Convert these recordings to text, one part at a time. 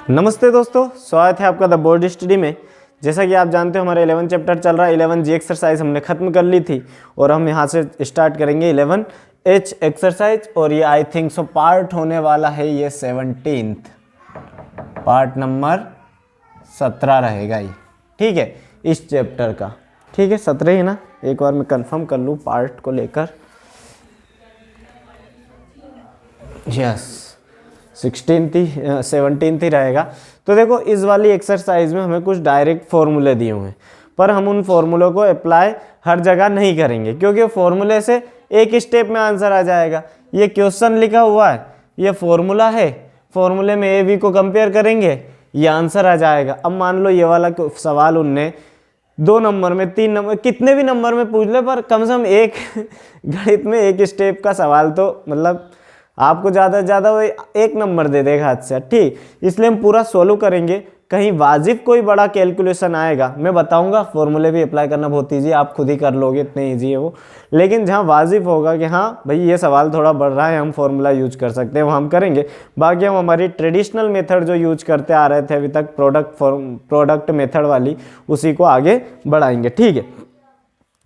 नमस्ते दोस्तों, स्वागत है आपका द बोर्ड स्टडी में। जैसा कि आप जानते हो हमारा 11 चैप्टर चल रहा है। 11 जी एक्सरसाइज हमने खत्म कर ली थी और हम यहाँ से स्टार्ट करेंगे 11 एच एक्सरसाइज। और ये आई थिंक सो पार्ट होने वाला है, ये 17th पार्ट नंबर 17 रहेगा ये, ठीक है, इस चैप्टर का। ठीक है, 17 ही ना, एक बार मैं कंफर्म कर लूँ पार्ट को लेकर। यस, 17th ही रहेगा। तो देखो, इस वाली एक्सरसाइज में हमें कुछ डायरेक्ट फॉर्मूले दिए हुए हैं, पर हम उन फॉर्मूलों को अप्लाई हर जगह नहीं करेंगे, क्योंकि फॉर्मूले से एक स्टेप में आंसर आ जाएगा। ये क्वेश्चन लिखा हुआ है, ये फॉर्मूला है, फॉर्मूले में ए बी को कंपेयर करेंगे, ये आंसर आ जाएगा। अब मान लो ये वाला सवाल उनने 2 नंबर में, 3 नंबर, कितने भी नंबर में पूछ ले, पर कम से कम एक गणित में एक स्टेप का सवाल तो मतलब आपको ज़्यादा से ज़्यादा वो 1 नंबर दे देगा हाथ से, ठीक। इसलिए हम पूरा सोल्व करेंगे। कहीं वाजिब कोई बड़ा कैलकुलेशन आएगा, मैं बताऊंगा, फॉर्मूले भी अप्लाई करना बहुत ईजी, आप खुद ही कर लोगे, इतने ईजी है वो। लेकिन जहाँ वाजिब होगा कि हाँ भाई ये सवाल थोड़ा बढ़ रहा है, हम फॉर्मूला यूज कर सकते हैं, वो हम करेंगे। बाकी हम हमारी ट्रेडिशनल मेथड जो यूज करते आ रहे थे अभी तक, प्रोडक्ट मेथड वाली, उसी को आगे बढ़ाएंगे, ठीक है।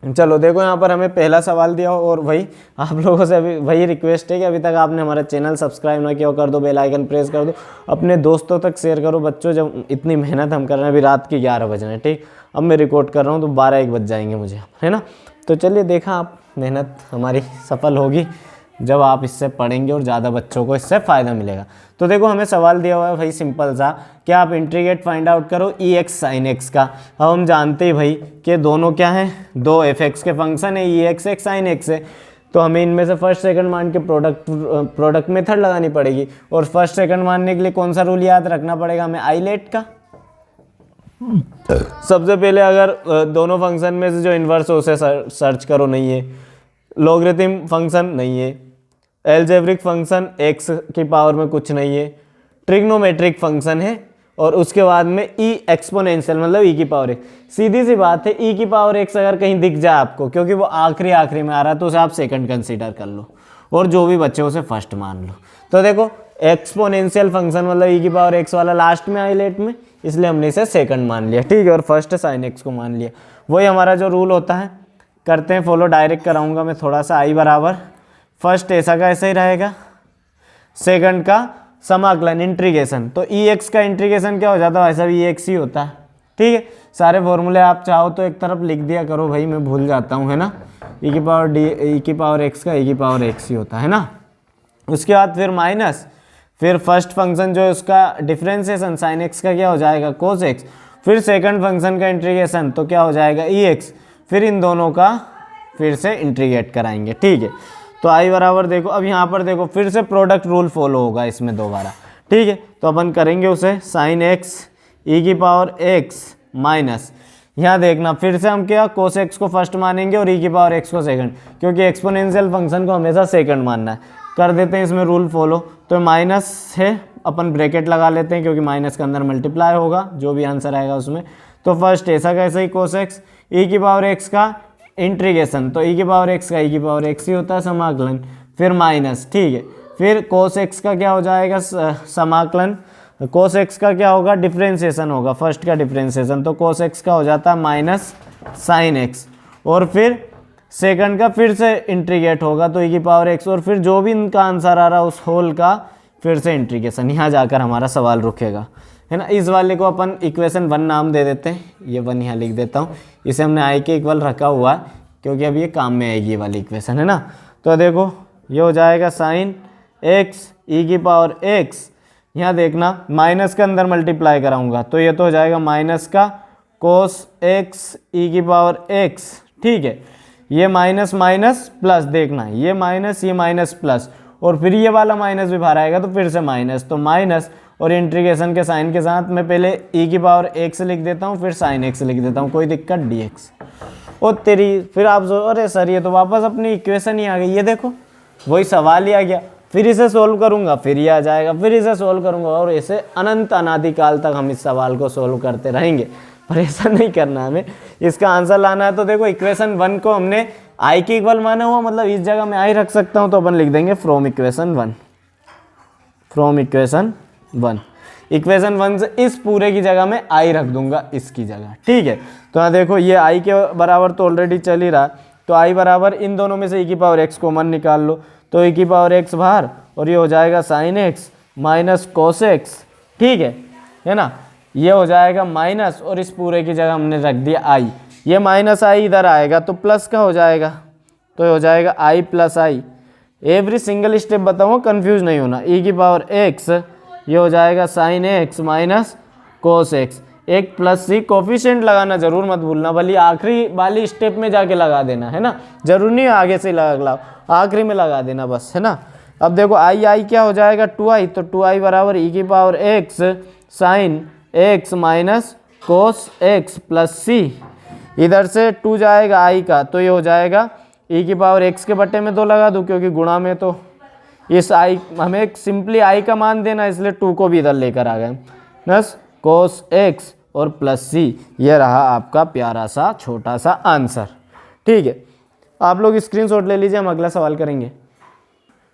चलो देखो, यहाँ पर हमें पहला सवाल दिया हो, और वही आप लोगों से अभी वही रिक्वेस्ट है कि अभी तक आपने हमारा चैनल सब्सक्राइब ना किया हो, कर दो, बेल आइकन प्रेस कर दो, अपने दोस्तों तक शेयर करो। बच्चों, जब इतनी मेहनत हम कर रहे हैं, अभी रात के 11 बज रहे हैं, ठीक। अब मैं रिकॉर्ड कर रहा हूँ तो 12-1 बज जाएंगे मुझे, है ना। तो चलिए, देखा आप, मेहनत हमारी सफल होगी जब आप इससे पढ़ेंगे और ज़्यादा बच्चों को इससे फ़ायदा मिलेगा। तो देखो, हमें सवाल दिया हुआ है भाई सिंपल सा, कि आप इंटीग्रेट फाइंड आउट करो ई एक्स साइन एक्स का। अब हम जानते हैं भाई कि दोनों क्या हैं, 2 एफ एक्स के फंक्शन है, ई एक्स एक साइन एक्स है। तो हमें इनमें से फर्स्ट सेकंड मान के प्रोडक्ट मेथड लगानी पड़ेगी। और फर्स्ट सेकंड मानने के लिए कौन सा रूल याद रखना पड़ेगा हमें, आईलेट का। सबसे पहले अगर दोनों फंक्शन में से जो इन्वर्स हो उसे सर्च करो, नहीं है। लॉगरिथम फंक्शन नहीं है। एल्जेब्रिक फंक्शन एक्स की पावर में कुछ नहीं है। ट्रिग्नोमेट्रिक फंक्शन है। और उसके बाद में ई एक्सपोनेंशियल, मतलब ई की पावर एक्स। सीधी सी बात है, ई की पावर एक्स अगर कहीं दिख जाए आपको, क्योंकि वो आखिरी में आ रहा है, तो उसे आप सेकंड कंसीडर कर लो, और जो भी बच्चे उसे फर्स्ट मान लो। तो देखो, एक्सपोनेंशियल फंक्शन मतलब ई की पावर एक्स वाला लास्ट में आईलेट में, इसलिए हमने इसे सेकंड मान लिया, ठीक है। और फर्स्ट साइन एक्स को मान लिया। वही हमारा जो रूल होता है, करते हैं फॉलो, डायरेक्ट कराऊंगा मैं थोड़ा सा। आई बराबर फर्स्ट ऐसा का ऐसा ही रहेगा, सेकंड का समाकलन इंटीग्रेशन। तो ई एक्स का इंटीग्रेशन क्या हो जाता है, वैसा भी ई एक्स ही होता है, ठीक है। सारे फॉर्मूले आप चाहो तो एक तरफ लिख दिया करो भाई, मैं भूल जाता हूँ, है ना। ई की पावर डी, ई की पावर एक्स का ई की पावर एक्स ही होता है ना। उसके बाद फिर माइनस, फिर फर्स्ट फंक्शन जो है उसका डिफरेंशिएशन, साइन एक्स का क्या हो जाएगा, कोस एक्स। फिर सेकंड फंक्शन का इंटीग्रेशन, तो क्या हो जाएगा, ई एक्स। फिर इन दोनों का फिर से इंटीग्रेट कराएंगे, ठीक है। तो आई बराबर देखो, अब यहाँ पर देखो फिर से प्रोडक्ट रूल फॉलो होगा इसमें दोबारा, ठीक है। तो अपन करेंगे उसे, साइन एक्स ई की पावर एक्स माइनस, यहाँ देखना फिर से हम क्या, कोस एक्स को फर्स्ट मानेंगे और ई की पावर एक्स को सेकंड, क्योंकि एक्सपोनेंशियल फंक्शन को हमेशा सेकंड मानना है। कर देते हैं इसमें रूल फॉलो। तो माइनस है, अपन ब्रैकेट लगा लेते हैं, क्योंकि माइनस के अंदर मल्टीप्लाई होगा, जो भी आंसर आएगा उसमें। तो फर्स्ट ऐसा कैसा ही कोस एक्स, ई की पावर एक्स का इंटीग्रेशन, तो ई की पावर एक्स का ई की पावर एक्स ही होता है समाकलन, फिर माइनस, ठीक है। फिर कोस एक्स का क्या हो जाएगा, समाकलन। कोस एक्स का क्या होगा, डिफरेंशिएशन होगा, फर्स्ट का डिफरेंशिएशन, तो कोस एक्स का हो जाता है माइनस साइन एक्स। और फिर सेकंड का फिर से इंटीग्रेट होगा, तो ई की पावर एक्स, और फिर जो भी इनका आंसर आ रहा है उस होल का फिर से इंटीग्रेशन। यहाँ जाकर हमारा सवाल रुकेगा, है ना। इस वाले को अपन इक्वेशन 1 नाम दे देते हैं, ये 1 यहाँ लिख देता हूँ। इसे हमने आई के इक्वल रखा हुआ है, क्योंकि अब ये काम में आएगी ये वाली इक्वेशन, है ना। तो देखो, ये हो जाएगा साइन एक्स ई की पावर एक्स, यहाँ देखना माइनस के अंदर मल्टीप्लाई कराऊंगा, तो ये तो हो जाएगा माइनस का कोस एक्स ई की पावर एक्स, ठीक है। ये माइनस माइनस प्लस, देखना ये माइनस प्लस, और फिर ये वाला माइनस भी बाहर आएगा, तो फिर से माइनस, तो माइनस, और इंटीग्रेशन के साइन के साथ मैं पहले ई की पावर एक्स लिख देता हूँ, फिर साइन एक्स लिख देता हूँ, कोई दिक्कत, डी एक्स। और तेरी फिर आप अरे सर ये तो वापस अपनी इक्वेशन ही आ गई, ये देखो वही सवाल ही आ गया। फिर इसे सोल्व करूँगा, फिर ये आ जाएगा, फिर इसे सोल्व करूँगा, और ऐसे अनंत अनादिकाल तक हम इस सवाल को सोल्व करते रहेंगे। पर ऐसा नहीं करना, हमें इसका आंसर लाना है। तो देखो, इक्वेशन 1 को हमने आई के इक्वल माना हुआ, मतलब इस जगह मैं आई रख सकता हूँ, तो अपन लिख देंगे from equation 1, from equation 1। Equation 1 से इस पूरे की जगह मैं आई रख दूंगा इसकी जगह, ठीक है। तो यहाँ देखो ये आई के बराबर तो ऑलरेडी चल ही रहा, तो आई बराबर इन दोनों में से e की पावर x कॉमन निकाल लो, तो e की पावर x बाहर और ये हो जाएगा sine x minus cos x, ठीक है ना। ये हो जाएगा माइनस और इस पूरे की जगह हमने रख दिया i, ये माइनस आई इधर आएगा तो प्लस का हो जाएगा, तो ये हो जाएगा i plus I. Every single step बताऊँगा, कन्फ्यूज नहीं होना। e की पावर x ये हो जाएगा sine x minus cos x, एक प्लस सी कोफिशिएंट लगाना जरूर मत भूलना, भले आखिरी वाली स्टेप में जाके लगा देना, है ना, जरूर नहीं आगे से लगाओ, आखिरी में लगा देना बस, है ना। अब देखो आई क्या हो जाएगा 2i, तो 2i बराबर e की power x sine x minus cos x plus C, इधर से 2 जाएगा i का, तो ये हो जाएगा e की पावर x के बट्टे में 2 लगा दूँ क्योंकि गुणा में तो इस i हमें सिंपली i का मान देना, इसलिए 2 को भी इधर लेकर आ गए, प्लस कोस x और प्लस सी। ये रहा आपका प्यारा सा छोटा सा आंसर, ठीक है। आप लोग स्क्रीनशॉट ले लीजिए, हम अगला सवाल करेंगे।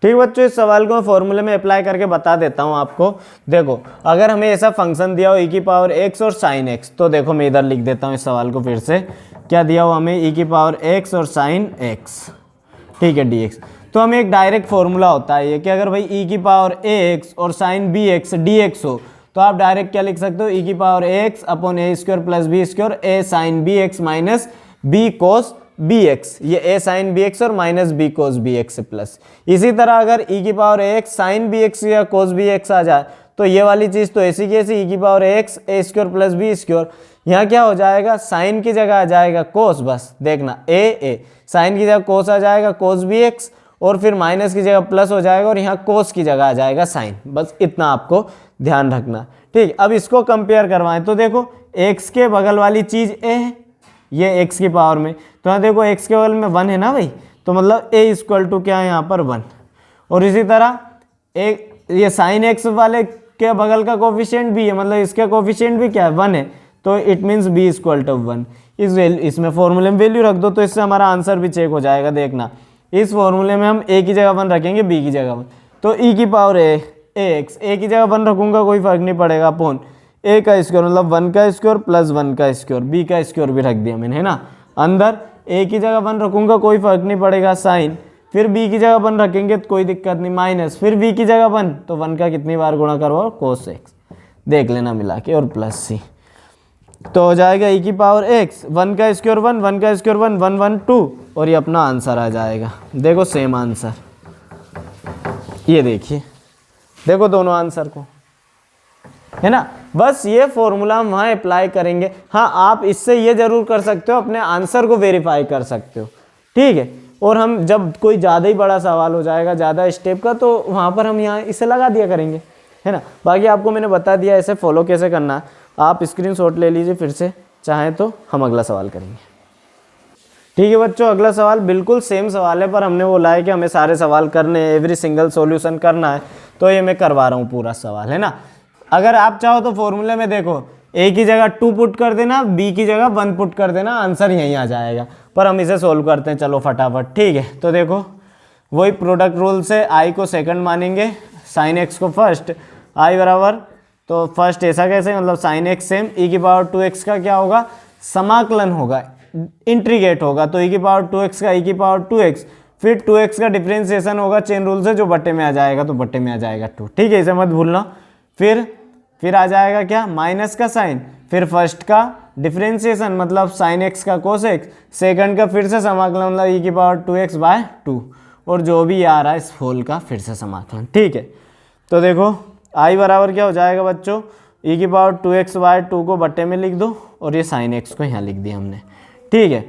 ठीक बच्चों, इस सवाल को मैं फॉर्मूले में अप्लाई करके बता देता हूँ आपको। देखो अगर हमें ऐसा फंक्शन दिया हो e की पावर x और साइन x, तो देखो मैं इधर लिख देता हूँ इस सवाल को फिर से। क्या दिया हो हमें e की पावर x और साइन x, ठीक है, dx। तो हमें एक डायरेक्ट फॉर्मूला होता है ये कि अगर भाई e की पावर x और साइन bx dx हो, तो आप डायरेक्ट क्या लिख सकते हो, e की power x upon A square plus B square A sine B X minus B cos B X, ये ए साइन बी एक्स और minus B cos B X plus. इसी तरह अगर e की power x sine B X या cos B x आ जाए, तो ये वाली चीज़ तो ऐसी की ऐसी e की पावर x ए स्क्वायर प्लस बी स्क्वायर, यहाँ क्या हो जाएगा, साइन की जगह आ जाएगा कोस, बस देखना ए साइन की जगह कोस आ जाएगा कोस बी एक्स, और फिर माइनस की जगह प्लस हो जाएगा और यहाँ कोस की जगह आ जाएगा साइन, बस इतना आपको ध्यान रखना, ठीक। अब इसको कंपेयर करवाएं तो देखो x के बगल वाली चीज़ a है, ये x की पावर में, तो यहाँ देखो x के बगल में 1 है ना भाई, तो मतलब a इक्वल टू क्या है यहाँ पर 1। और इसी तरह ये साइन x वाले के बगल का कोफिशिएंट भी है, मतलब इसका कोफिशिएंट भी क्या है 1 है, तो it means b equal to 1। इसमें फॉर्मूले में वैल्यू रख दो तो इससे हमारा आंसर भी चेक हो जाएगा। देखना इस फॉर्मूले में हम a की जगह 1 रखेंगे, b की जगह 1, तो e की पावर ax, a की जगह 1 रखूंगा कोई फर्क नहीं पड़ेगा, अपॉन a का स्क्वायर मतलब 1 का स्क्वायर प्लस 1 का स्क्वायर, b का स्क्वायर भी रख दिया मैंने, है ना। अंदर a की जगह 1 रखूंगा कोई फर्क नहीं पड़ेगा साइन, फिर b की जगह 1 रखेंगे तो कोई दिक्कत नहीं माइनस, फिर b की जगह 1, तो 1 का कितनी बार गुणा करवाओ कोस x, देख लेना मिला के, और प्लस c, तो हो जाएगा e की पावर x 1 का स्क्वायर 1, 1 का स्क्वायर 1, 1 1 2, और ये अपना आंसर आ जाएगा। देखो सेम आंसर, ये देखिए, देखो दोनों आंसर को, है ना। बस ये फॉर्मूला हम वहाँ अप्लाई करेंगे। हाँ, आप इससे ये जरूर कर सकते हो, अपने आंसर को वेरीफाई कर सकते हो, ठीक है। और हम जब कोई ज़्यादा ही बड़ा सवाल हो जाएगा, ज़्यादा स्टेप का, तो वहाँ पर हम यहाँ इसे लगा दिया करेंगे, है ना। बाकी आपको मैंने बता दिया ऐसे फॉलो कैसे करना है, आप स्क्रीनशॉट ले लीजिए फिर से, चाहें तो हम अगला सवाल करेंगे। ठीक है बच्चों, अगला सवाल बिल्कुल सेम सवाल है, पर हमने बोला है कि हमें सारे सवाल करने हैं, एवरी सिंगल सॉल्यूशन करना है, तो ये मैं करवा रहा हूँ पूरा सवाल, है ना। अगर आप चाहो तो फॉर्मूले में देखो a की जगह 2 पुट कर देना, b की जगह 1 पुट कर देना, आंसर यहीं आ जाएगा। पर हम इसे सोल्व करते हैं, चलो फटाफट, ठीक है। तो देखो वही प्रोडक्ट रूल से i को सेकंड मानेंगे, साइन x को फर्स्ट, i बराबर, तो फर्स्ट ऐसा कैसे, मतलब साइन x सेम, e की पावर 2x का क्या होगा, समाकलन होगा, इंटीग्रेट होगा, तो e की पावर 2x का e की पावर 2x, फिर 2x का डिफ्रेंसिएशन होगा चेन रूल से, जो बट्टे में आ जाएगा तो बट्टे में आ जाएगा 2, ठीक है, इसे मत भूलना। फिर आ जाएगा क्या, माइनस का साइन, फिर फर्स्ट का डिफ्रेंसिएशन मतलब साइन x का कोस x, सेकंड का फिर से समाकलन मतलब e की पावर 2x बाय 2, और जो भी आ रहा है इस होल का फिर से समाकलन, ठीक है। तो देखो i बराबर क्या हो जाएगा बच्चों, e की पावर 2x बाय 2 को बट्टे में लिख दो, और ये साइन x को यहाँ लिख दिया हमने, ठीक है।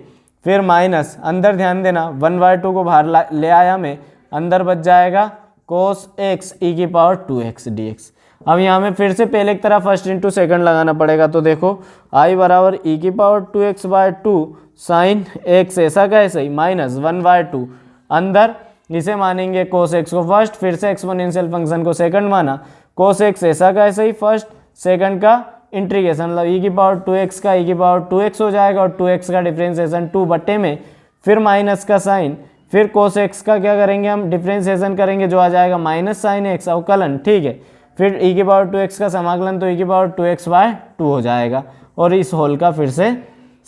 फिर माइनस, अंदर ध्यान देना 1/2 को बाहर ले आया मैं, अंदर बच जाएगा कोस x e की पावर 2x dx। अब यहाँ में फिर से पहले की तरह फर्स्ट इंटू सेकंड लगाना पड़ेगा, तो देखो i बराबर e की power 2x bye 2 sine x ऐसा का ऐसा ही माइनस 1/2, अंदर इसे मानेंगे कोस x को फर्स्ट, फिर से एक्सपोनेंशियल फंक्शन को सेकंड माना, कोस x ऐसा का ऐसा ही फर्स्ट, सेकंड का इंटीग्रेशन मतलब e की पावर 2x का e की पावर 2x हो जाएगा, और 2x का डिफ्रेंसिएशन 2 बट्टे में, फिर माइनस का साइन, फिर कोस x का क्या करेंगे हम, डिफ्रेंसिएशन करेंगे, जो आ जाएगा माइनस साइन x अवकलन, ठीक है। फिर e की पावर 2x का समाकलन तो e की पावर 2x/2 हो जाएगा, और इस होल का फिर से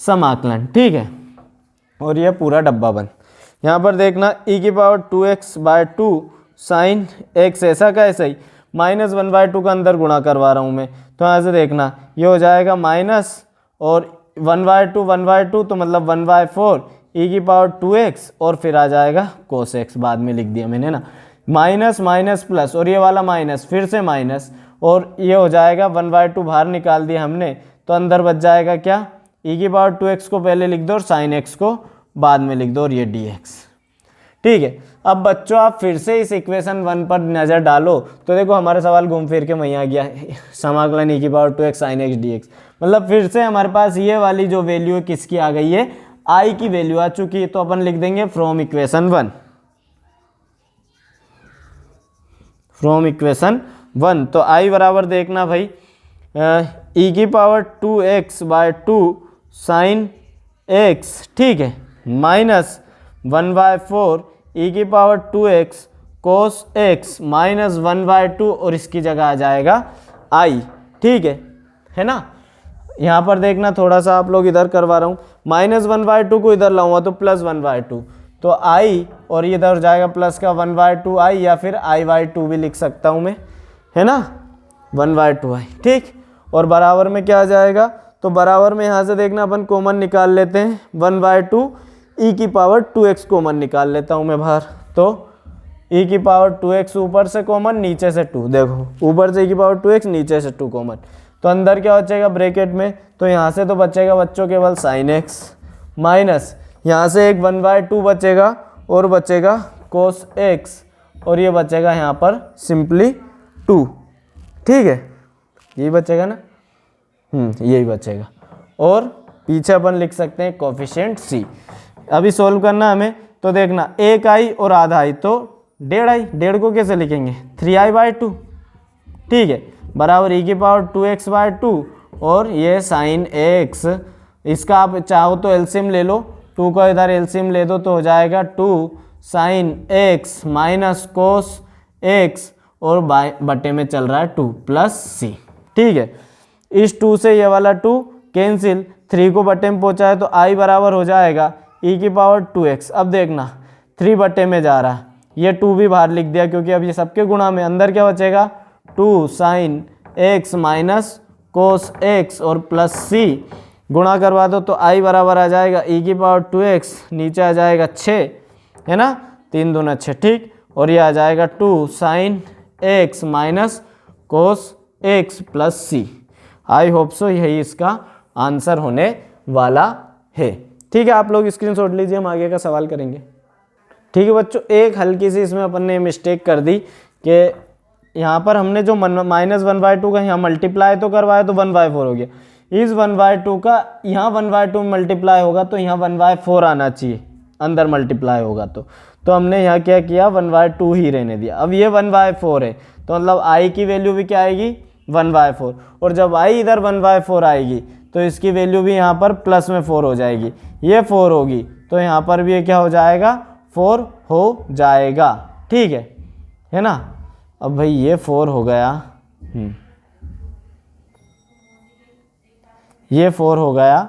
समाकलन, ठीक है। और ये पूरा डब्बा बंद। यहाँ पर देखना e की पावर 2x/2 साइन x ऐसा का ऐसा ही, -1/2 का अंदर गुणा करवा रहा हूँ मैं, तो यहाँ से देखना ये हो जाएगा माइनस और 1/2 तो मतलब 1/4 e की पावर 2x और फिर आ जाएगा cos x, बाद में लिख दिया मैंने ना, माइनस माइनस प्लस और ये वाला माइनस फिर से माइनस, और ये हो जाएगा 1/2 बाहर निकाल दिया हमने, तो अंदर बच जाएगा क्या, e की पावर 2x को पहले लिख दो और साइन x को बाद में लिख दो, और ये dx, ठीक है। अब बच्चों आप फिर से इस इक्वेशन 1 पर नज़र डालो तो देखो हमारा सवाल घूम फिर के वहीं आ गया, समाकलन e की power 2x sign x dx, मतलब फिर से हमारे पास ये वाली जो वैल्यू है किसकी आ गई है, i की वैल्यू आ चुकी है। तो अपन लिख देंगे फ्रॉम इक्वेशन 1, फ्रॉम इक्वेशन 1, तो i बराबर देखना भाई e की पावर 2x/2 साइन x, ठीक है, माइनस 1/4 e की power 2x cos x minus 1/2, और इसकी जगह आ जाएगा i, ठीक है ना। यहाँ पर देखना थोड़ा सा आप लोग इधर करवा रहा हूँ, -1/2 को इधर लाऊंगा तो +1/2, तो i और ये इधर जाएगा प्लस का 1/2 i, या फिर i/2 भी लिख सकता हूँ मैं, है ना, 1/2 i, ठीक। और बराबर में क्या आ जाएगा, तो बराबर में यहाँ से देखना अपन कॉमन निकाल लेते हैं, 1/2 e की पावर 2x कॉमन निकाल लेता हूँ मैं बाहर, तो e की पावर 2x ऊपर से कॉमन नीचे से 2, देखो ऊपर से e की पावर 2x नीचे से 2 कॉमन, तो अंदर क्या बचेगा ब्रैकेट में, तो यहाँ से तो बचेगा बच्चों केवल साइन x, माइनस यहाँ से एक 1/2 बचेगा और बचेगा cos x, और ये बचेगा यहाँ पर सिंपली 2, ठीक है, यही बचेगा ना, यही बचेगा, और पीछे अपन लिख सकते हैं कोफिशिएंट c। अभी सोल्व करना हमें, तो देखना 1i और आधा i तो 1.5i, 1.5 को कैसे लिखेंगे 3i/2, ठीक है, बराबर e की पावर 2x/2 और ये साइन x, इसका आप चाहो तो एलसीएम ले लो, 2 का इधर एलसीएम ले दो तो हो जाएगा 2 sine x minus cos x, और बटे में चल रहा है 2 प्लस c, ठीक है। इस 2 से ये वाला 2 कैंसिल, 3 को बटे में पहुंचा है तो i बराबर हो जाएगा e की पावर 2x। अब देखना 3 बटे में जा रहा है, ये 2 भी बाहर लिख दिया क्योंकि अब ये सबके गुणा में, अंदर क्या बचेगा 2 sine x minus cos x और प्लस c, गुणा करवा दो तो i बराबर आ जाएगा e की पावर 2x, नीचे आ जाएगा 6, है ना, 3 दूना 6, ठीक, और ये आ जाएगा 2 sine x minus cos x plus c। I hope so यही इसका आंसर होने वाला है, ठीक है। आप लोग स्क्रीनशॉट लीजिए, हम आगे का सवाल करेंगे, ठीक है बच्चों। एक हल्की सी इसमें अपन ने मिस्टेक कर दी कि यहाँ पर हमने जो -1/2 का यहाँ मल्टीप्लाई तो करवाया तो 1/4 हो गया, इस 1/2 का यहाँ 1/2 में मल्टीप्लाई होगा तो यहाँ 1/4 आना चाहिए, अंदर मल्टीप्लाई होगा तो हमने यहाँ क्या किया 1/2 ही रहने दिया। अब ये 1/4 है तो मतलब i की वैल्यू भी क्या आएगी 1/4, और जब i इधर 1/4 आएगी तो इसकी वैल्यू भी यहाँ पर प्लस में 4 हो जाएगी, ये 4 होगी तो यहाँ पर भी ये क्या हो जाएगा 4 हो जाएगा, ठीक है ना। अब भाई ये 4 हो गया, ये 4 हो गया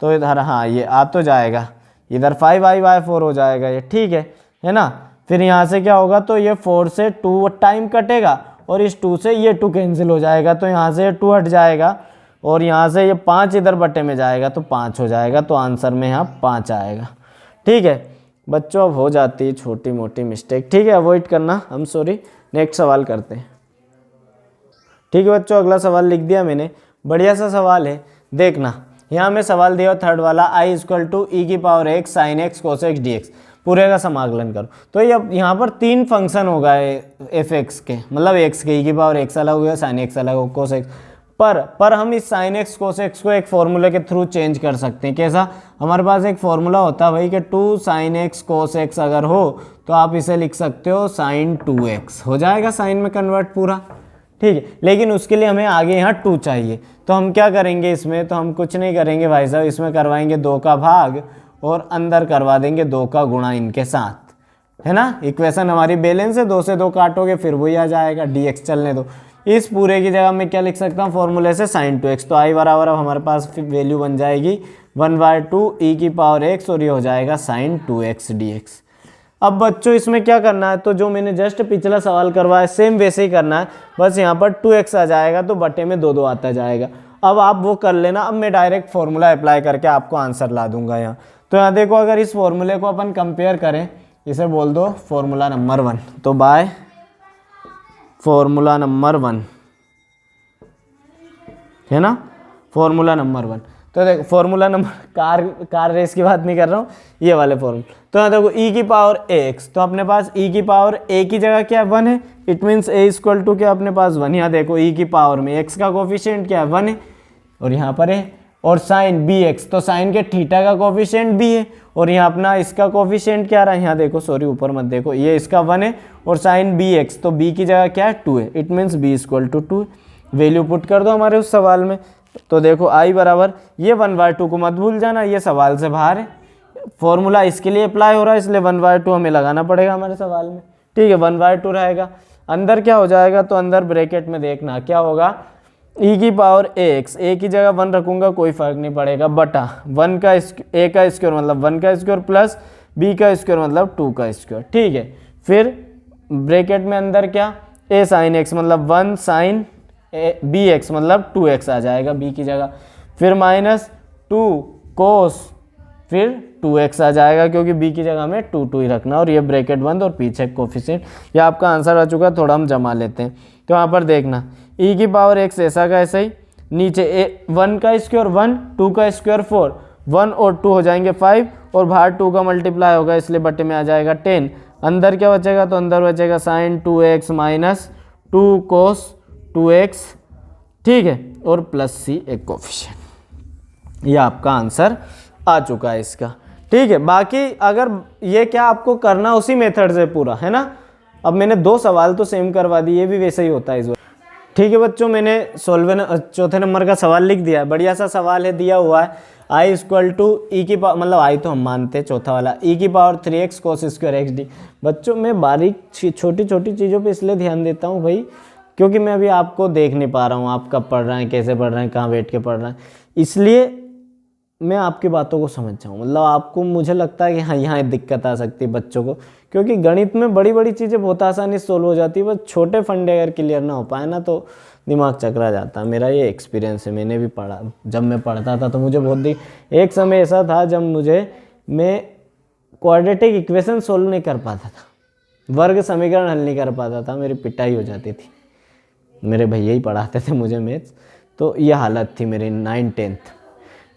तो इधर हाँ ये आ तो जाएगा, इधर 5i/4 हो जाएगा ये, ठीक है ना। फिर यहाँ से क्या होगा तो ये 4 से 2 टाइम कटेगा और इस 2 से ये 2 कैंसिल हो जाएगा तो यहाँ से 2 हट जाएगा, और यहाँ से ये 5 इधर बटे में जाएगा तो 5 हो जाएगा, तो आंसर में यहाँ 5 आएगा, ठीक है बच्चों। अब हो जाती है छोटी मोटी मिस्टेक, ठीक है, अवॉइड करना, हम सॉरी। नेक्स्ट सवाल करते हैं, ठीक है बच्चों। अगला सवाल लिख दिया मैंने, बढ़िया सा सवाल है, देखना यहाँ में सवाल दिया थर्ड वाला i = e की पावर x साइन x कोस x dx, पूरे का समाकलन करो। तो ये यहाँ पर 3 फंक्शन हो गए f(x) के, मतलब x के, e की पावर x अलग हो गया, साइन x अलग हो, कोस x, पर हम इस साइन x कोस x को एक फॉर्मूले के थ्रू चेंज कर सकते हैं। कैसा, हमारे पास एक फॉर्मूला होता है भाई कि 2 साइन x कोस x अगर हो तो आप इसे लिख सकते हो साइन 2x, हो जाएगा साइन में कन्वर्ट पूरा, ठीक है। लेकिन उसके लिए हमें आगे यहाँ 2 चाहिए, तो हम क्या करेंगे इसमें, तो हम कुछ नहीं करेंगे भाई साहब, इसमें करवाएंगे 2 का भाग और अंदर करवा देंगे 2 का गुणा इनके साथ, है ना। इक्वेशन हमारी बैलेंस है, 2 से 2 काटोगे फिर वही आ जाएगा, dx चलने दो। इस पूरे की जगह मैं क्या लिख सकता हूँ फॉर्मूले से sin 2x, तो i बराबर अब हमारे पास वैल्यू बन जाएगी 1/2 e की पावर x और ये हो जाएगा sin 2x dx। अब बच्चों इसमें क्या करना है, तो जो मैंने जस्ट पिछला सवाल करवाया सेम वैसे ही करना है, बस यहाँ पर 2x आ जाएगा तो बटे में 2 आता जाएगा। अब आप वो कर लेना, अब मैं डायरेक्ट फॉर्मूला अप्लाई करके आपको आंसर ला दूंगा यहाँ। तो यहाँ देखो, अगर इस फॉर्मूले को अपन कंपेयर करें, इसे बोल दो फॉर्मूला नंबर 1, तो बाय फॉर्मूला नंबर 1 है ना, फॉर्मूला नंबर 1। तो देखो फॉर्मूला नंबर कार रेस की बात नहीं कर रहा हूँ, ये वाले फॉर्मूला। तो यहाँ देखो e की पावर ax, तो अपने पास e की पावर a की जगह क्या है 1 है, it means a equal to क्या अपने पास 1। यहाँ देखो e की पावर में x का कोफिशिएंट क्या है 1 है और यहाँ पर है, और साइन bx, तो साइन के थीटा का कोफिशिएंट b है और यहाँ अपना इसका कोफिशिएंट क्या रहा है, यहाँ देखो सॉरी ऊपर मत देखो, ये इसका 1 है और साइन bx, तो b की जगह क्या है 2 है, it means b equal to 2। Value put कर दो हमारे उस सवाल में, तो देखो i बराबर ये 1/2 को मत भूल जाना, ये सवाल से बाहर है, फॉर्मूला इसके लिए अप्लाई हो रहा है इसलिए 1/2 हमें लगाना पड़ेगा हमारे सवाल में, ठीक है। 1/2 रहेगा, अंदर क्या हो जाएगा, तो अंदर ब्रैकेट में देखना क्या होगा, e की पावर ax, a की जगह 1 रखूंगा कोई फर्क नहीं पड़ेगा, बटा 1 का a का स्क्वायर मतलब 1 का स्क्वायर प्लस b का स्क्वायर मतलब 2 का स्क्वायर, ठीक है। फिर ब्रैकेट में अंदर क्या, a साइन x मतलब 1 साइन bx मतलब 2x आ जाएगा b की जगह, फिर माइनस 2 कोस फिर 2x आ जाएगा क्योंकि b की जगह में 2 ही रखना, और ये ब्रैकेट बंद और पीछे कोफिशिएंट। ये आपका आंसर आ चुका है, थोड़ा हम जमा लेते हैं। तो यहाँ पर देखना e की पावर x ऐसा का ऐसा ही, नीचे 1 का स्क्वायर 1, 2 का स्क्वायर 4, 1 और 2 हो जाएंगे 5 और बाहर 2 का मल्टीप्लाई होगा इसलिए बटे में आ जाएगा 10। अंदर क्या बचेगा, तो अंदर बचेगा साइन 2x माइनस 2 कोस 2x, ठीक है, और प्लस c एक कोफिशिएंट। ये आपका आंसर आ चुका है इसका, ठीक है। बाकी अगर ये क्या आपको करना उसी मेथड से पूरा है ना, अब मैंने 2 सवाल तो सेम करवा दिए, ये भी वैसे ही होता है इस बार, ठीक है बच्चों। मैंने चौथे नंबर का सवाल लिख दिया है, बढ़िया सा सवाल है, दिया हुआ है i इक्वल टू ई की पावर, मतलब i तो हम मानते हैं चौथा वाला, e की power 3x cos square xd। बच्चों मैं बारीक छोटी छोटी चीज़ों पे इसलिए ध्यान देता हूँ भाई, क्योंकि मैं अभी आपको देख नहीं पा रहा हूँ आप कब पढ़ रहे हैं, कैसे पढ़ रहे हैं, कहाँ बैठ के पढ़ रहे हैं, इसलिए मैं आपकी बातों को समझ जाऊँ। मतलब आपको, मुझे लगता है कि हाँ यहाँ दिक्कत आ सकती है बच्चों को, क्योंकि गणित में बड़ी बड़ी चीज़ें बहुत आसानी से सोल्व हो जाती है, बस छोटे फंडे अगर क्लियर ना हो पाए ना तो दिमाग चकरा जाता है। मेरा ये एक्सपीरियंस है, मैंने भी पढ़ा, जब मैं पढ़ता था तो मुझे बहुत एक समय ऐसा था जब मैं क्वाड्रेटिक इक्वेशन सोल्व नहीं कर पाता था, वर्ग समीकरण हल नहीं कर पाता था, मेरी पिटाई हो जाती थी। मेरे भैया ही पढ़ाते थे मुझे मैथ्स, तो ये हालत थी मेरी 9th-10th।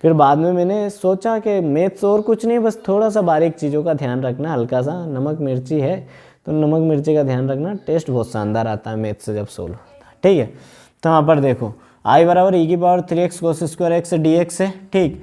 फिर बाद में मैंने सोचा कि मैथ्स और कुछ नहीं, बस थोड़ा सा बारीक चीज़ों का ध्यान रखना, हल्का सा नमक मिर्ची है तो नमक मिर्ची का ध्यान रखना, टेस्ट बहुत शानदार आता है मैथ्स से जब सोल्व होता है, ठीक है। तो यहाँ पर देखो i बराबर e की power 3x cos square x dx है, ठीक।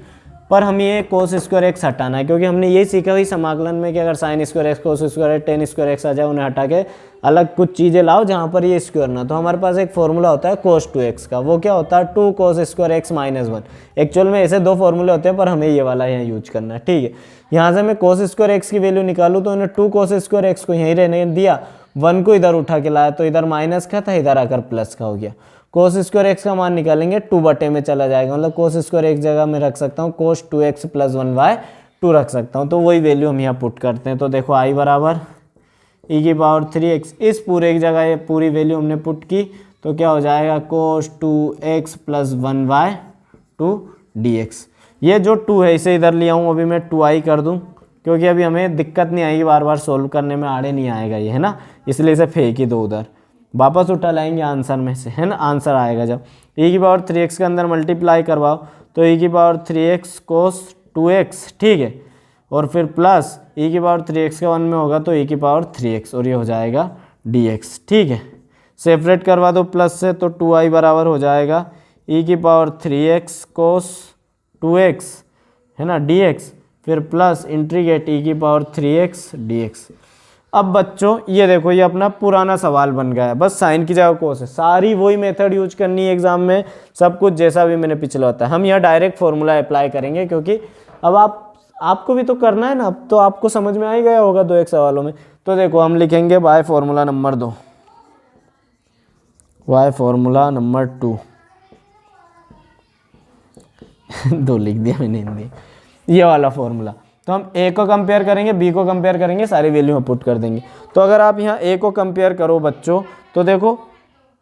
पर हम ये कोस स्क्वायर एक्स हटाना है, क्योंकि हमने यही सीखा हुई समाकलन में कि अगर sine square X cos square tan square X आ जाए, उन्हें हटा के अलग कुछ चीज़ें लाओ जहाँ पर ये स्क्वायर ना। तो हमारे पास एक फॉर्मूला होता है कोस 2x का, वो क्या होता है 2 cos square x minus 1। Actual में ऐसे 2 फॉर्मूले होते हैं पर हमें ये वाला यहाँ यूज करना है, ठीक है। यहाँ से मैं कोस स्क्वायर एक्स की वैल्यू निकालूँ तो उन्हें 2 कोस स्क्वायर एक्स को यहीं रहने दिया, 1 को इधर उठा के लाया तो इधर माइनस का था, इधर आकर प्लस का हो गया। कोस स्क्वायर एक्स का मान निकालेंगे 2 बटे में चला जाएगा, मतलब कोस स्क्वायर एक जगह में रख सकता हूँ, कोस 2x प्लस 1/2 रख सकता हूँ। तो वही वैल्यू हम यहाँ पुट करते हैं। तो देखो i बराबर e की पावर 3x, इस पूरे की जगह ये पूरी वैल्यू हमने पुट की तो क्या हो जाएगा कोस 2x प्लस 1/2 dx। ये जो 2 है इसे इधर ले आऊँ, अभी मैं 2i कर दूँ क्योंकि अभी हमें दिक्कत नहीं आएगी, बार बार सोल्व करने में आड़े नहीं आएगा ये, है ना, इसलिए इसे फेंक ही दो उधर, वापस उठा लाएंगे आंसर में से, है ना। आंसर आएगा जब e की पावर 3x के अंदर मल्टीप्लाई करवाओ तो e की पावर 3x कोस 2x, ठीक है, और फिर प्लस e की पावर 3x का 1 में होगा तो e की पावर 3x और ये हो जाएगा dx, ठीक है। सेपरेट करवा दो प्लस से तो 2i बराबर हो जाएगा e की पावर 3x कोस 2x, है ना, dx, फिर प्लस इंटीग्रेट e की पावर 3x dx। अब बच्चों ये देखो ये अपना पुराना सवाल बन गया है, बस साइन की जगह कोस है, सारी वही मेथड यूज करनी है एग्जाम में, सब कुछ जैसा भी मैंने पिछले होता है। हम यहाँ डायरेक्ट फॉर्मूला अप्लाई करेंगे क्योंकि अब आपको भी तो करना है ना, अब तो आपको समझ में आ ही गया होगा 2 एक सवालों में। तो देखो हम लिखेंगे by formula number 2, y formula number 2 दो लिख दिया मैंने हिंदी, ये वाला फॉर्मूला। तो हम a को कंपेयर करेंगे, b को कंपेयर करेंगे, सारी वैल्यू में पुट कर देंगे। तो अगर आप यहाँ a को कंपेयर करो बच्चों, तो देखो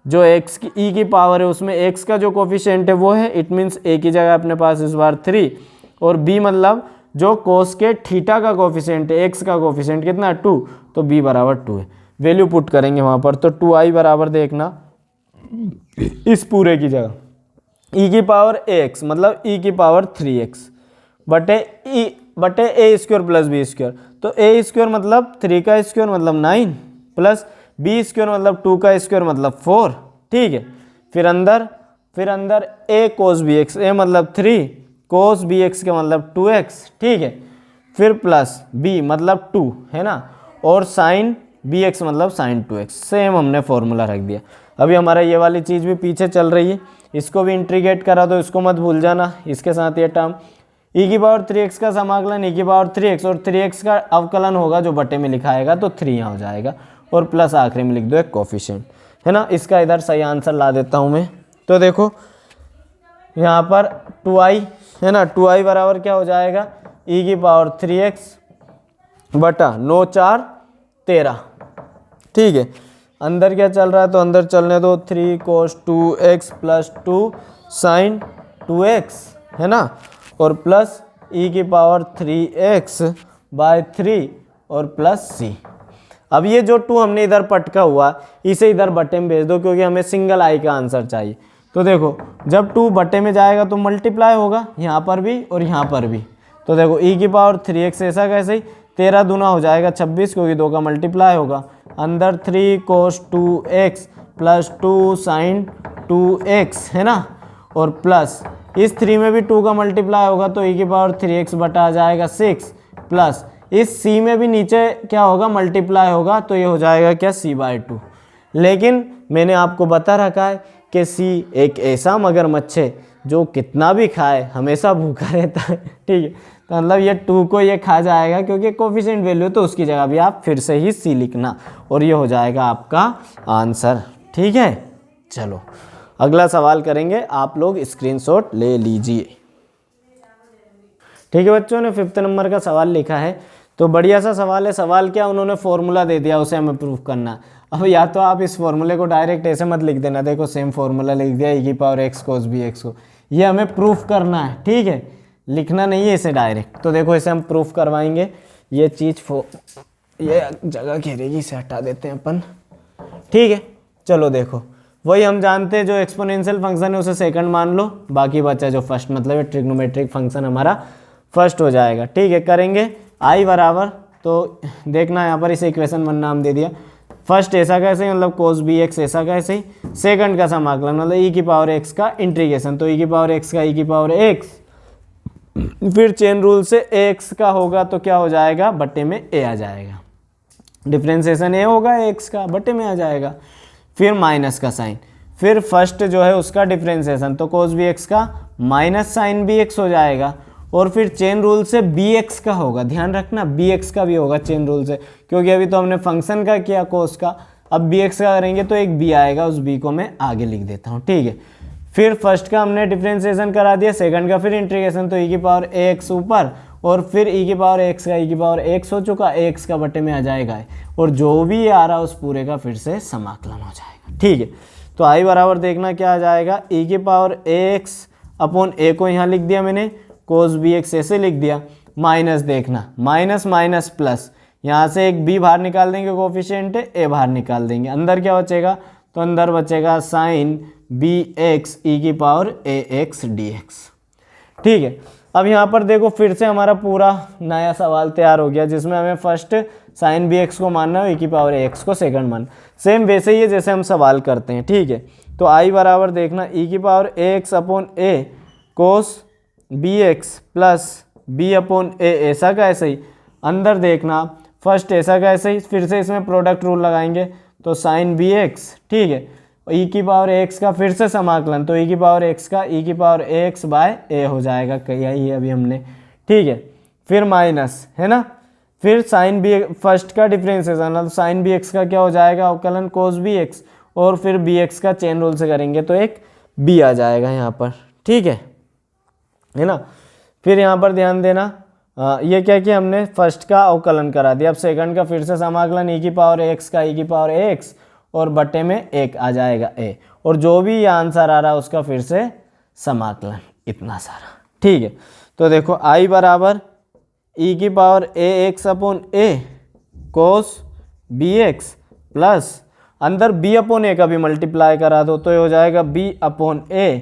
जो x की e की पावर है उसमें x का जो कोफिशिएंट है वो है, इट मीन्स a की जगह अपने पास इस बार 3, और b मतलब जो कोस के थीटा का कोफिशिएंट है, x का कोफिशिएंट कितना 2, तो b बराबर 2 है। वैल्यू पुट करेंगे वहाँ पर, तो 2i बराबर देखना इस पूरे की जगह e की पावर ax मतलब e की पावर 3x बटे ए स्क्वायर प्लस बी स्क्वायर। तो ए स्क्वायर मतलब 3 का स्क्वायर मतलब 9 प्लस बी स्क्वायर मतलब 2 का स्क्वायर मतलब 4, ठीक है। फिर अंदर ए कोस बी एक्स, ए मतलब 3, कोस बी एक्स का मतलब 2x, ठीक है। फिर प्लस b मतलब 2 है ना, और साइन बी एक्स मतलब साइन 2x, सेम हमने फॉर्मूला रख दिया। अभी हमारा ये वाली चीज़ भी पीछे चल रही है, इसको भी इंटीग्रेट करा तो इसको मत भूल जाना, इसके साथ ये टर्म e की पावर 3x का समाकलन e की पावर 3x, और 3x का अवकलन होगा जो बटे में लिखा आएगा, तो 3 यहाँ हो जाएगा, और प्लस आखिरी में लिख दो एक कोफिशिएंट, है ना। इसका इधर सही आंसर ला देता हूँ मैं। तो देखो यहाँ पर 2i है ना, 2i बराबर क्या हो जाएगा, e की पावर 3x बटा 9 4 13, ठीक है। अंदर क्या चल रहा है, तो अंदर चलने दो 3 cos 2x plus 2 sign 2x, है ना, और प्लस e की पावर 3x बाय 3 और प्लस c। अब ये जो 2 हमने इधर पटका हुआ, इसे इधर बटे में भेज दो, क्योंकि हमें सिंगल i का आंसर चाहिए। तो देखो जब 2 बटे में जाएगा तो मल्टीप्लाई होगा यहाँ पर भी और यहाँ पर भी। तो देखो e की पावर 3x ऐसा कैसे ही, 13 दूना हो जाएगा 26, क्योंकि 2 का मल्टीप्लाई होगा। अंदर 3 cos 2x plus 2 sign 2x, है ना, और प्लस इस 3 में भी 2 का मल्टीप्लाई होगा, तो e की पावर 3x बटा आ जाएगा 6, प्लस इस c में भी नीचे क्या होगा, मल्टीप्लाई होगा, तो ये हो जाएगा क्या, c/2। लेकिन मैंने आपको बता रखा है कि c एक ऐसा मगरमच्छ है जो कितना भी खाए हमेशा भूखा रहता है, ठीक है। तो मतलब ये 2 को ये खा जाएगा, क्योंकि कोफिशिएंट वैल्यू, तो उसकी जगह भी आप फिर से ही c लिखना, और ये हो जाएगा आपका आंसर, ठीक है। चलो अगला सवाल करेंगे, आप लोग स्क्रीनशॉट ले लीजिए, ठीक है। बच्चों ने 5th नंबर का सवाल लिखा है, तो बढ़िया सा सवाल है। सवाल क्या, उन्होंने फॉर्मूला दे दिया, उसे हमें प्रूफ करना। अब या तो आप इस फॉर्मूले को डायरेक्ट ऐसे मत लिख देना, देखो सेम फॉर्मूला लिख दिया e की पावर x cos bx को, ये हमें प्रूफ करना है, ठीक है, लिखना नहीं है इसे डायरेक्ट। तो देखो इसे हम प्रूफ करवाएंगे, ये चीज़ ये जगह घेरेगी, इसे हटा देते हैं अपन, ठीक है। चलो देखो, वही हम जानते हैं, जो एक्सपोनेंशियल फंक्शन है उसे सेकंड मान लो, बाकी बचा जो फर्स्ट, मतलब ट्रिग्नोमेट्रिक फंक्शन हमारा फर्स्ट हो जाएगा, ठीक है। करेंगे i बराबर, तो देखना यहाँ पर इसे इक्वेशन 1 नाम दे दिया। फर्स्ट ऐसा कैसे, मतलब cos bx ऐसा कैसे ही, सेकंड का समाकलन मतलब e की पावर x का इंटीग्रेशन, तो e की पावर x का e की पावर x, फिर चेन रूल से ax का होगा तो क्या हो जाएगा, बटे में a आ जाएगा, डिफ्रेंसिएशन a होगा x का, बटे में आ जाएगा। फिर माइनस का साइन, फिर फर्स्ट जो है उसका डिफ्रेंसिएशन, तो cos bx का माइनस साइन bx हो जाएगा, और फिर चेन रूल से bx का होगा, ध्यान रखना bx का भी होगा चेन रूल से, क्योंकि अभी तो हमने फंक्शन का किया cos का, अब bx का करेंगे तो एक b आएगा, उस b को मैं आगे लिख देता हूँ, ठीक है। फिर फर्स्ट का हमने डिफ्रेंसिएशन करा दिया, सेकंड का फिर इंटीग्रेशन, तो e की पावर ax ऊपर, और फिर e की पावर x का e की पावर x हो चुका, ax का बटे में आ जाएगा, और जो भी आ रहा है उस पूरे का फिर से समाकलन हो जाएगा, ठीक है। तो i बराबर देखना क्या आ जाएगा, e की पावर ax अपॉन a को यहाँ लिख दिया मैंने, cos bx ऐसे लिख दिया, माइनस देखना माइनस माइनस प्लस, यहाँ से एक b बाहर निकाल देंगे, कोफिशिएंट है a बाहर निकाल देंगे, अंदर क्या बचेगा, तो अंदर बचेगा साइन bx e की पावर ax dx, ठीक है। अब यहाँ पर देखो फिर से हमारा पूरा नया सवाल तैयार हो गया, जिसमें हमें फर्स्ट साइन bx को मानना है, e की पावर ax को सेकंड मानना, सेम वैसे ही है जैसे हम सवाल करते हैं, ठीक है। तो i बराबर देखना e की power ax upon a cos bx plus b upon a ऐसा का ऐसे ही, अंदर देखना फर्स्ट ऐसा का ऐसे ही, फिर से इसमें प्रोडक्ट रूल लगाएंगे, तो साइन bx, ठीक है, e की पावर x का फिर से समाकलन, तो e की पावर x का e की पावर ax बाय a हो जाएगा, यही अभी हमने, ठीक है। फिर माइनस, है ना, फिर साइन b फर्स्ट का डिफ्रेंसिएशन, मतलब साइन bx का क्या हो जाएगा, अवकलन cos bx, और फिर बी एक्स का चेन रूल से करेंगे तो एक बी आ जाएगा यहाँ पर, ठीक है ना। फिर यहाँ पर ध्यान देना, ये क्या कि हमने फर्स्ट का अवकलन करा दिया, अब सेकंड का फिर से समाकलन e की पावर x का e की पावर x और बटे में 1 आ जाएगा a, और जो भी ये आंसर आ रहा है उसका फिर से समाकलन, इतना सारा, ठीक है। तो देखो i बराबर e की power ax upon a cos bx plus अंदर b अपॉन a का भी मल्टीप्लाई करा दो तो ये हो जाएगा b अपॉन a,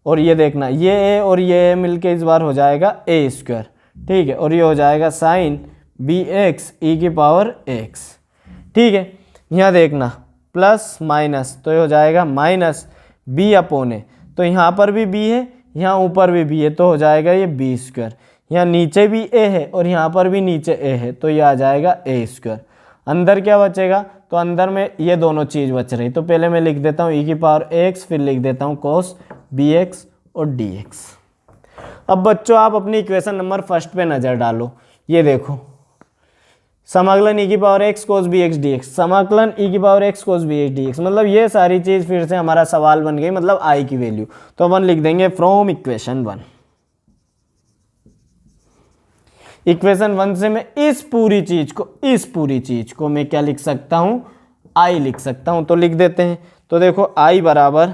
और ये देखना ये a और ये a मिलके इस बार हो जाएगा a स्क्वायर, ठीक है, और ये हो जाएगा साइन बी एक्स ई की पावर एक्स, ठीक है। यहाँ देखना प्लस माइनस तो ये हो जाएगा माइनस बी अपॉन ए, तो यहाँ पर भी बी है यहाँ ऊपर भी बी है तो हो जाएगा ये बी स्क्वायर, यहाँ नीचे भी ए है और यहाँ पर भी नीचे ए है तो ये आ जाएगा ए स्क्वायर। अंदर क्या बचेगा, तो अंदर में ये दोनों चीज़ बच रही, तो पहले मैं लिख देता हूँ ई की पावर एक्स, फिर लिख देता हूँ कॉस बी एक्स और डी एक्स। अब बच्चों आप अपनी इक्वेशन नंबर फर्स्ट पे नज़र डालो, ये देखो समाकलन e की power x cos B x d x, समाकलन e की power x cos B x d x, मतलब ये सारी चीज़ फिर से हमारा सवाल बन गई, मतलब i की वैल्यू, तो अपन लिख देंगे फ्रॉम इक्वेशन 1। इक्वेशन 1 से मैं इस पूरी चीज़ को मैं क्या लिख सकता हूँ, i लिख सकता हूँ, तो लिख देते हैं। तो देखो i बराबर,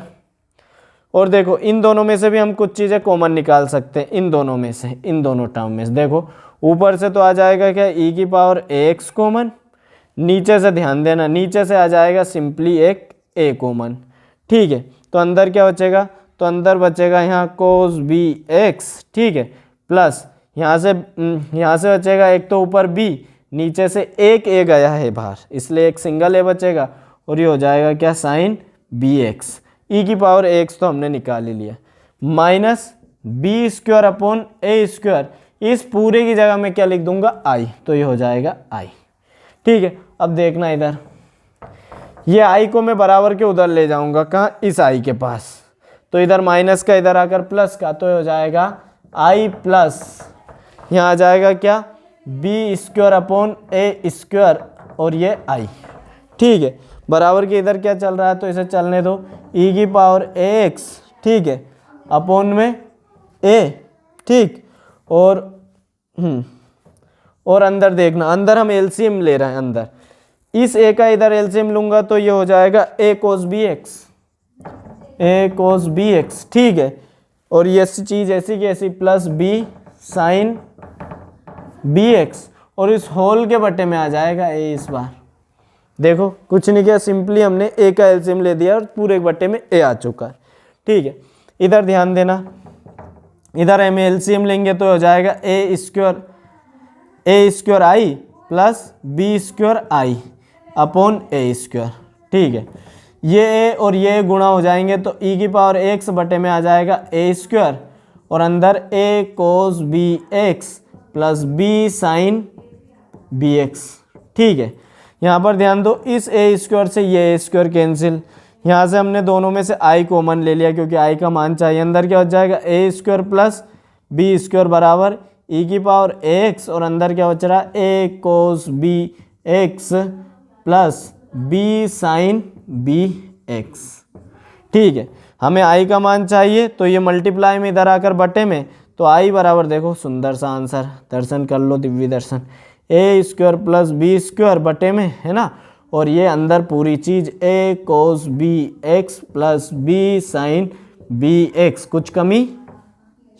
और देखो इन दोनों में से भी हम कुछ चीज़ें कॉमन निकाल सकते हैं, इन दोनों में से, इन दोनों टर्म में से। देखो ऊपर से तो आ जाएगा क्या e की पावर एक्स कॉमन, नीचे से ध्यान देना नीचे से आ जाएगा सिंपली एक a कॉमन, ठीक है। तो अंदर क्या बचेगा, तो अंदर बचेगा यहाँ कोस बी एक्स, ठीक है, प्लस यहाँ से बचेगा एक तो ऊपर b, नीचे से एक a गया है बाहर इसलिए एक सिंगल a बचेगा, और ये हो जाएगा क्या साइन बी एक्स, ई की पावर एक्स तो हमने निकाल ही लिया, minus B square upon A square, इस पूरे की जगह मैं क्या लिख दूंगा आई, तो ये हो जाएगा आई, ठीक है। अब देखना इधर ये आई को मैं बराबर के उधर ले जाऊंगा, कहाँ, इस आई के पास, तो इधर माइनस का इधर आकर प्लस का, तो ये हो जाएगा आई प्लस यहाँ आ जाएगा क्या B square upon A square और ये आई, ठीक है। बराबर के इधर क्या चल रहा है तो इसे चलने दो, ई की पावर एक्स, ठीक है, अपॉन में ए, ठीक, और अंदर देखना, अंदर हम एलसीएम ले रहे हैं, अंदर इस ए का इधर एलसीएम लूंगा तो ये हो जाएगा ए कोस बी एक्स, ठीक है, और ये चीज़ ऐसी की ऐसी plus B sine B x, और इस होल के बटे में आ जाएगा ए, इस बार देखो कुछ नहीं किया, सिंपली हमने ए का एलसीएम ले दिया और पूरे बटे में ए आ चुका है, ठीक है। इधर ध्यान देना, इधर हम एलसीएम लेंगे तो हो जाएगा ए square I plus B square I upon A square, ठीक है। ये ए और ये गुणा हो जाएंगे तो ई की पावर एक्स बटे में आ जाएगा ए स्क्वायर, और अंदर A cos B X plus B sine B X, ठीक है। यहाँ पर ध्यान दो, इस ए स्क्वायर से ये ए स्क्वायर कैंसिल, यहाँ से हमने दोनों में से आई कॉमन ले लिया क्योंकि आई का मान चाहिए, अंदर क्या हो जाएगा ए स्क्वायर प्लस बी स्क्वायर बराबर ई की पावर एक्स, और अंदर क्या बच रहा है A cos B X plus B sine B X, ठीक है। हमें आई का मान चाहिए तो ये मल्टीप्लाई में इधर आकर बटे में, तो आई बराबर देखो सुंदर सा आंसर, दर्शन कर लो दिव्य दर्शन, A square plus B square बटे में, है ना, और ये अंदर पूरी चीज़ A cos B X plus B sine B X, कुछ कमी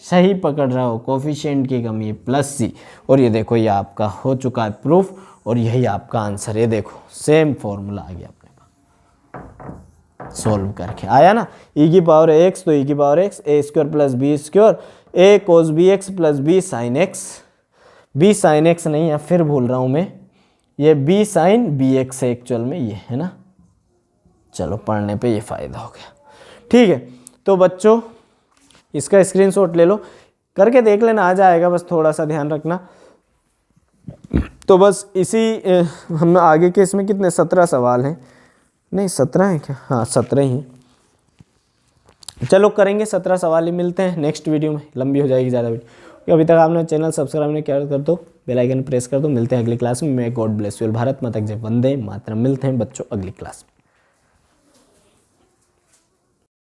सही पकड़ रहा हो, कोफिशिएंट की कमी है प्लस सी, और ये देखो ये आपका हो चुका है प्रूफ, और यही आपका आंसर है, देखो सेम फॉर्मूला आ गया अपने पास, सोल्व करके आया ना, ई की पावर एक्स तो ई की power X, A square plus B square, A cos B X plus B sine X, B sine X नहीं है, फिर भूल रहा हूँ मैं, ये बी साइन बी एक्स है एक्चुअल में, ये है ना, चलो पढ़ने पे ये फ़ायदा हो गया, ठीक है। तो बच्चों इसका स्क्रीनशॉट ले लो, करके देख लेना, आ जाएगा, बस थोड़ा सा ध्यान रखना। तो बस इसी हम आगे के इसमें कितने 17 सवाल हैं, नहीं 17 हैं क्या, हाँ 17 ही हैं, चलो करेंगे 17 सवाल ही, मिलते हैं नेक्स्ट वीडियो में, लंबी हो जाएगी ज़्यादा वीडियो। अभी तक आपने चैनल सब्सक्राइब नहीं किया कर दो, बेल आइकन प्रेस कर दो, मिलते हैं अगली क्लास में। मैं गॉड ब्लेस यू, भारत माता की जय, वंदे मातरम। मिलते हैं बच्चों अगली क्लास में।